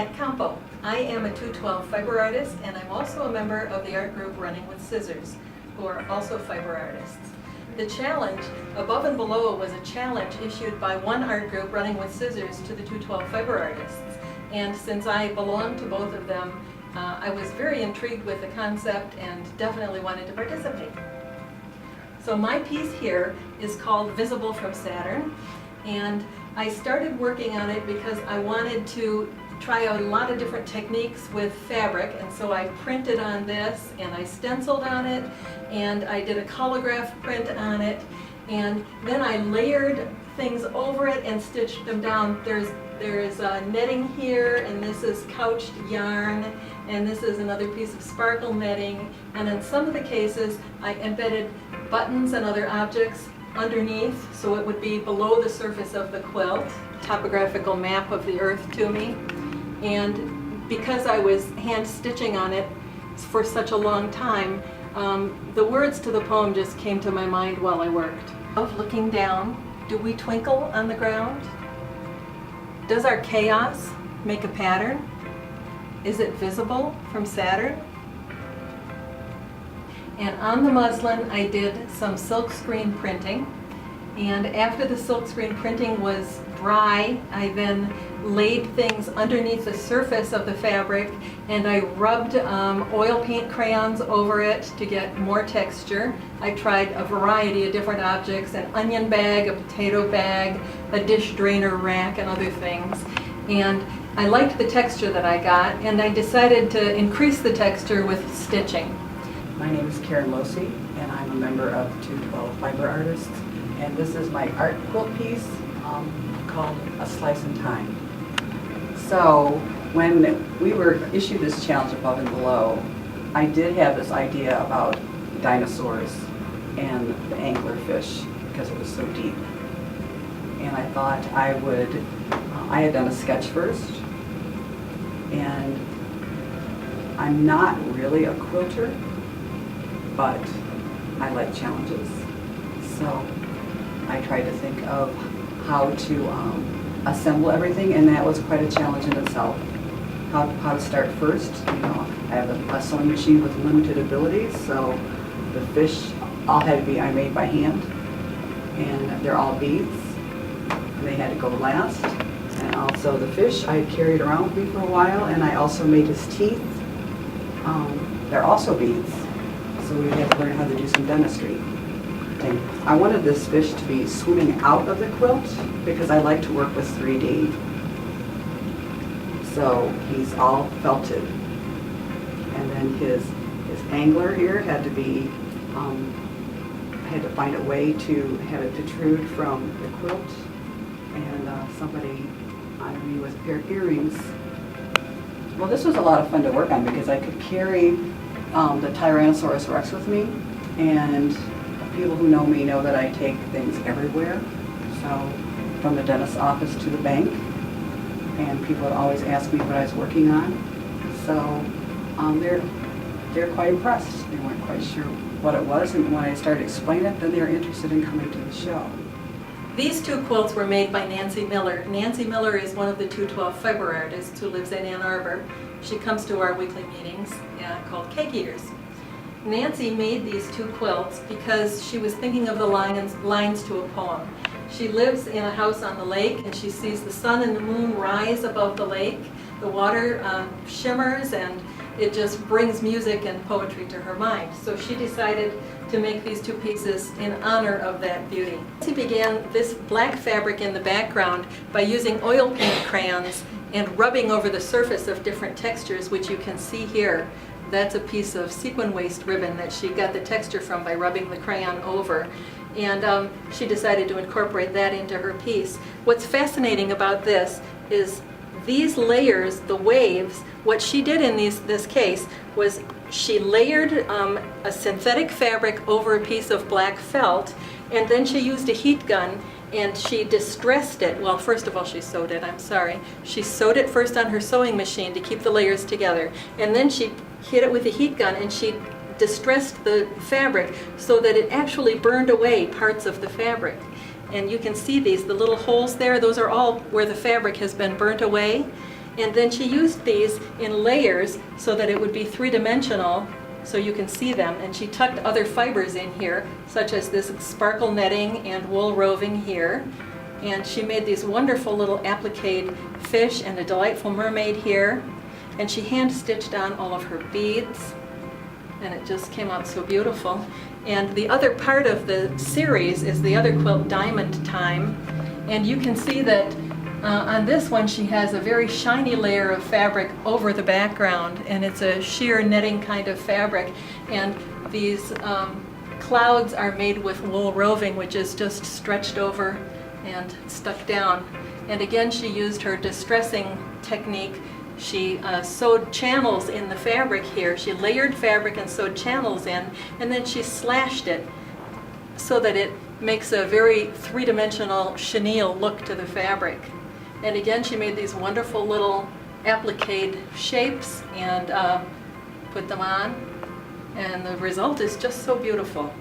at Campo. I am a 212 fiber artist, and I'm also a member of the art group Running with Scissors, who are also fiber artists. The challenge, Above and Below, was a challenge issued by one art group, Running with Scissors, to the 212 fiber artists. And since I belong to both of them, I was very intrigued with the concept and definitely wanted to participate. So my piece here is called Visible from Saturn, and I started working on it because I wanted to try a lot of different techniques with fabric, and so I printed on this and I stenciled on it and I did a colograph print on it, and then I layered things over it and stitched them down. There's netting here, and this is couched yarn, and this is another piece of sparkle netting, and in some of the cases I embedded buttons and other objects underneath so it would be below the surface of the quilt. Topographical map of the earth to me. And because I was hand stitching on it for such a long time, the words to the poem just came to my mind while I worked. Of looking down, do we twinkle on the ground? Does our chaos make a pattern? Is it visible from Saturn? And on the muslin I did some silk screen printing, and after the silk screen printing was dry, I then laid things underneath the surface of the fabric, and I rubbed oil paint crayons over it to get more texture. I tried a variety of different objects, an onion bag, a potato bag, a dish drainer rack, and other things. And I liked the texture that I got, and I decided to increase the texture with stitching. My name is Karen Losey, and I'm a member of 212 Fiber Artists, and this is my art quilt piece called A Slice in Time. So when we were issued this challenge Above and Below, I did have this idea about dinosaurs and the anglerfish because it was so deep. And I thought I had done a sketch first, and I'm not really a quilter, but I like challenges. So I tried to think of how to assemble everything, and that was quite a challenge in itself. How to start first. You know, I have a sewing machine with limited abilities, so the fish all had to be made by hand, and they're all beads, and they had to go last. And also the fish I had carried around with me for a while, and I also made his teeth. They're also beads, so we had to learn how to do some dentistry. I wanted this fish to be swimming out of the quilt because I like to work with 3D. So he's all felted. And then his angler here had to be, I had to find a way to have it protrude from the quilt. And somebody honored me with a pair of earrings. Well, this was a lot of fun to work on because I could carry the Tyrannosaurus Rex with me, and people who know me know that I take things everywhere. So from the dentist's office to the bank, and people would always ask me what I was working on. So they're quite impressed. They weren't quite sure what it was, and when I started explaining it, then they were interested in coming to the show. These two quilts were made by Nancy Miller. Nancy Miller is one of the 212 fiber artists who lives in Ann Arbor. She comes to our weekly meetings called Cake Eaters. Nancy made these two quilts because she was thinking of the lines to a poem. She lives in a house on the lake, and she sees the sun and the moon rise above the lake. The water shimmers, and it just brings music and poetry to her mind. So she decided to make these two pieces in honor of that beauty. She began this black fabric in the background by using oil paint crayons and rubbing over the surface of different textures, which you can see here. That's a piece of sequin waste ribbon that she got the texture from by rubbing the crayon over. And she decided to incorporate that into her piece. What's fascinating about this is these layers, the waves, what she did in this case was she layered a synthetic fabric over a piece of black felt, and then she used a heat gun and she distressed it. Well, first of all, she sewed it, I'm sorry. She sewed it first on her sewing machine to keep the layers together, and then she hit it with a heat gun and she distressed the fabric so that it actually burned away parts of the fabric. And you can see the little holes there, those are all where the fabric has been burnt away. And then she used these in layers so that it would be three-dimensional, so you can see them. And she tucked other fibers in here, such as this sparkle netting and wool roving here. And she made these wonderful little applique fish and a delightful mermaid here. And she hand-stitched on all of her beads, and it just came out so beautiful. And the other part of the series is the other quilt, Diamond Time. And you can see that on this one she has a very shiny layer of fabric over the background, and it's a sheer netting kind of fabric. And these clouds are made with wool roving, which is just stretched over and stuck down. And again, she used her distressing technique. She sewed channels in the fabric here. She layered fabric and sewed channels in, and then she slashed it so that it makes a very three-dimensional chenille look to the fabric. And again, she made these wonderful little applique shapes and put them on, and the result is just so beautiful.